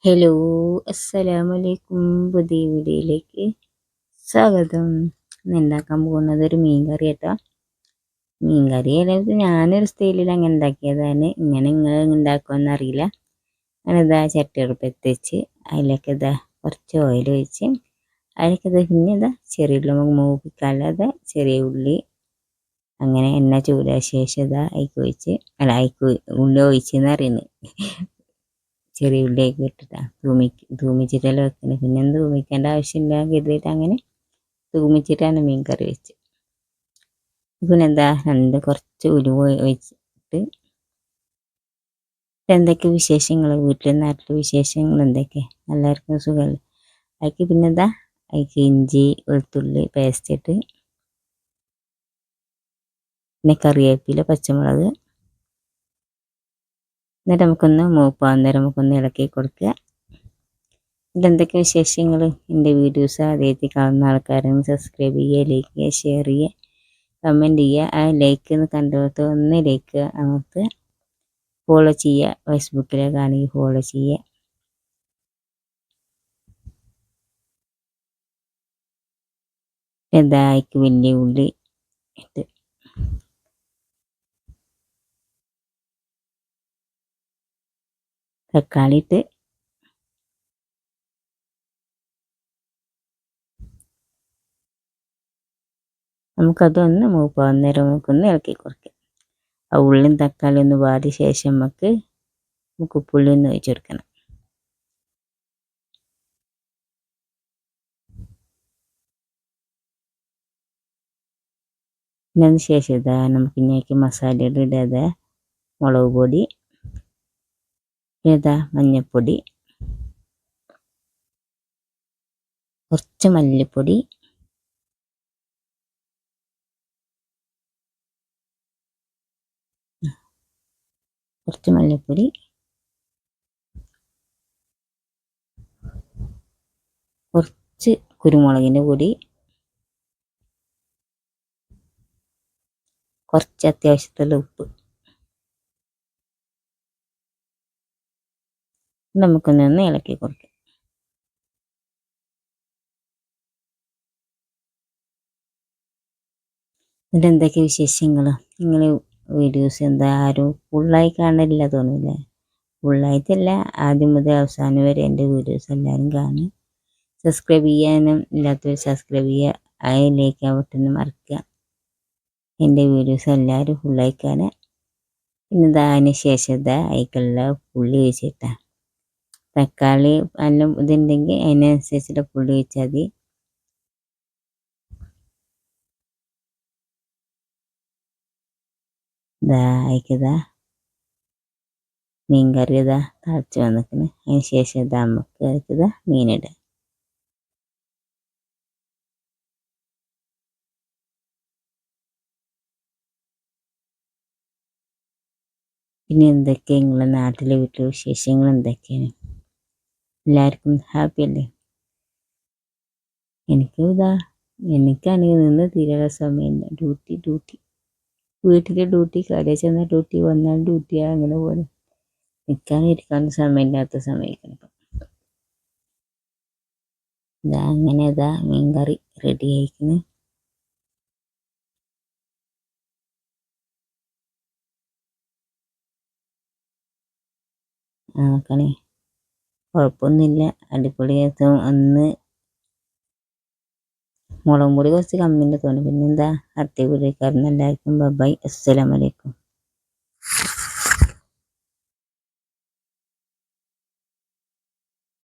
Hello, അസ്സലാമലൈക്കും. പുതിയ വീഡിയോയിലേക്ക് സ്വാഗതം. ഇന്ന് ഉണ്ടാക്കാൻ പോകുന്നത് ഒരു മീൻ കറി കേട്ടോ. മീൻ കറി അല്ലാതെ ഞാനൊരു സ്റ്റൈലിൽ അങ്ങനെ ഉണ്ടാക്കിയതാണ്. ഇങ്ങനെ നിങ്ങൾ ഉണ്ടാക്കുമെന്ന് അറിയില്ല. അങ്ങനെ ഇതാ ചട്ടി അടുപ്പത്ത് വെച്ച് അതിലേക്ക് ഇതാ കുറച്ച് ഓയിൽ ഒഴിച്ച് അതിലേക്ക് ഇതാ പിന്നെ ഇതാ ചെറിയ ഉള്ളി മൂപ്പിക്കാനുള്ളത് ചെറിയ ഉള്ളി അങ്ങനെ എണ്ണ ചൂടായ ശേഷം ഇതാ അതിക്ക് ഒഴിച്ച് അതിക്ക് ഉള്ളി ഒഴിച്ചെന്ന് അറിയുന്നത് ചെറിയ ഉള്ളിയൊക്കെ ഇട്ടിട്ടാണ് തൂമിച്ചിട്ടല്ലേ വെക്കുന്നത്. പിന്നെ തൂമിക്കേണ്ട ആവശ്യമില്ല കരുതിയിട്ട് അങ്ങനെ തൂമിച്ചിട്ടാണ് മീൻ കറി വെച്ച്. പിന്നെ എന്താ കുറച്ച് ഉലുവ ഒഴിച്ചിട്ട് എന്തൊക്കെ വിശേഷങ്ങൾ വീട്ടിൽ നാട്ടിലെ വിശേഷങ്ങൾ എന്തൊക്കെ എല്ലാവർക്കും സുഖമല്ലേ. അതിക്ക് പിന്നെ എന്താ അതിക്ക് ഇഞ്ചി വെളുത്തുള്ളി പേസ്റ്റ് ഇട്ട് പിന്നെ കറിവേപ്പില പച്ചമുളക് എന്നിട്ട് നമുക്കൊന്ന് മൂപ്പാന്നേരം നമുക്കൊന്ന് ഇളക്കി കൊടുക്കുക. എന്തൊക്കെ വിശേഷങ്ങൾ. എൻ്റെ വീഡിയോസ് ആദ്യമായിട്ട് കാണുന്ന ആൾക്കാരും സബ്സ്ക്രൈബ് ചെയ്യുക, ലൈക്ക് ചെയ്യുക, ഷെയർ ചെയ്യുക, കമൻറ്റ് ചെയ്യുക. ആ ലൈക്ക് കണ്ടുപോലത്തെ ഒന്ന് ലൈക്ക് നമുക്ക് ഫോളോ ചെയ്യുക. ഫേസ്ബുക്കിലേക്കാണെങ്കിൽ ഫോളോ ചെയ്യുക. എന്തായിക്ക് വലിയ ഉള്ളി ഇട്ട് തക്കാളി ഇട്ട് നമുക്കതൊന്ന് മൂപ്പാന്നേരം നമുക്കൊന്ന് ഇളക്കി കൊടുക്കാം. ആ ഉള്ളിയും തക്കാളി ഒന്ന് വാടിയ ശേഷം നമുക്ക് പുളി ഒന്ന് ഒഴിച്ച് കൊടുക്കണം. പിന്നെ അതിന് ശേഷം ഇതാ നമുക്ക് ഇനിയൊക്കെ മസാലയുടെ ഇടാതെ മുളക് പൊടി, ഇതാ മഞ്ഞൾപ്പൊടി, കുറച്ച് മല്ലിപ്പൊടി, കുറച്ച് മല്ലിപ്പൊടി, കുറച്ച് കുരുമുളകിൻ്റെ പൊടി, കുറച്ച് അത്യാവശ്യത്തിലുള്ള ഉപ്പ്. നമുക്കൊന്ന് ഇളക്കി കൊടുക്കാം. എന്നിട്ട് എന്തൊക്കെ വിശേഷങ്ങൾ. നിങ്ങൾ വീഡിയോസ് എന്താ ആരും ഫുള്ളായി കാണില്ല തോന്നില്ല. ഫുള്ളായിട്ടല്ല, ആദ്യം മുതൽ അവസാനം വരെ എൻ്റെ വീഡിയോസ് എല്ലാവരും കാണും. സബ്സ്ക്രൈബ് ചെയ്യാനും ഇല്ലാത്തവർ സബ്സ്ക്രൈബ് ചെയ്യുക. അതിലേക്ക് ബട്ടൺ മറക്കുക. എൻ്റെ വീഡിയോസ് എല്ലാവരും ഫുള്ളായിക്കാൻ. പിന്നെ അതിന് ശേഷം അതിക്കുള്ള പുളി ഒഴിച്ചിട്ടാണ്. തക്കാളി എല്ലാം ഇതുണ്ടെങ്കിൽ അതിനനുസരിച്ചിട്ട് പുളി ഒഴിച്ചാൽ മതി. അതിക്കതാ മീൻ കറി തിളച്ച് വന്നിരിക്കുന്നു. അതിന് ശേഷം നമുക്ക് അതിക്കതാ മീനിടുക. പിന്നെ എന്തൊക്കെയാണ് നിങ്ങളുടെ നാട്ടിലെ വീട്ടിലെ വിശേഷങ്ങൾ എന്തൊക്കെയാണ്? എല്ലാവർക്കും ഹാപ്പി അല്ലേ? എനിക്കാണെങ്കിൽ നിന്ന് തീരാനുള്ള സമയമില്ല. ഡ്യൂട്ടി വീട്ടിലെ ഡ്യൂട്ടി, കടയിൽ ചെന്ന ഡ്യൂട്ടി, വന്നാൽ ഡ്യൂട്ടി, അങ്ങനെ പോലെ നിൽക്കാനും സമയമില്ലാത്ത സമയമാണ്. അങ്ങനെ മീൻ കറി റെഡി ആയിരിക്കുന്നു. നോക്കണേ, കുഴപ്പമൊന്നുമില്ല, അടിപൊളിയായിട്ട്. ഒന്ന് മുളകും പൊടി കുറച്ച് കമ്മിൻ്റെ തോന്നി. പിന്നെന്താ, അടുത്ത വീഡിയോക്കാരൻ എല്ലാവർക്കും ബൈ, അസ്സലാമലൈക്കും.